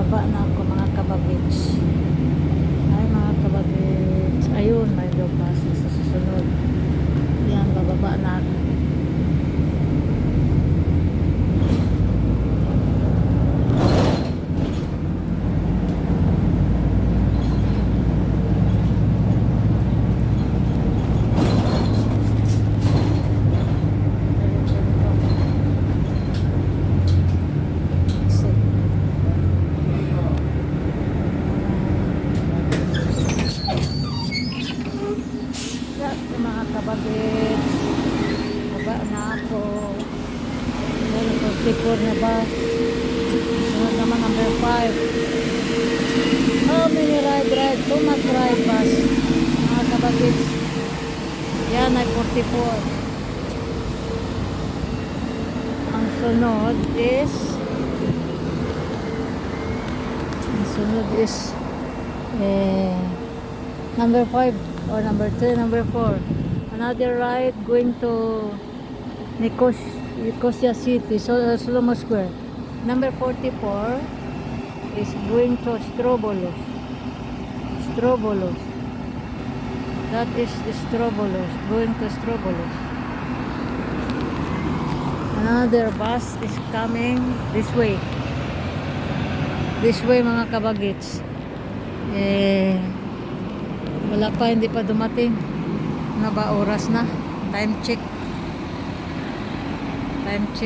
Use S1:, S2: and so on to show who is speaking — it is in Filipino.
S1: Baba na ako mga kabagits. Ay mga kabagits. Ayun, may lupas sa susunod. Yan, bababa na ako. Mga kabagits, baba na ako. Meron ko 54 na bus. Sunod naman number 5. How many ride? Too much ride bus. Mga kabagits. Yan ay 44. Ang sunod is number 5 or number 3, number 4. Another ride going to Nicosia City, Solomon Square. Number 44 is going to Strobolos. That is Strobolos, going to Strobolos. Another bus is coming this way. This way mga kabagits. Wala pa, hindi pa dumating. Na ba oras na? Time check 32.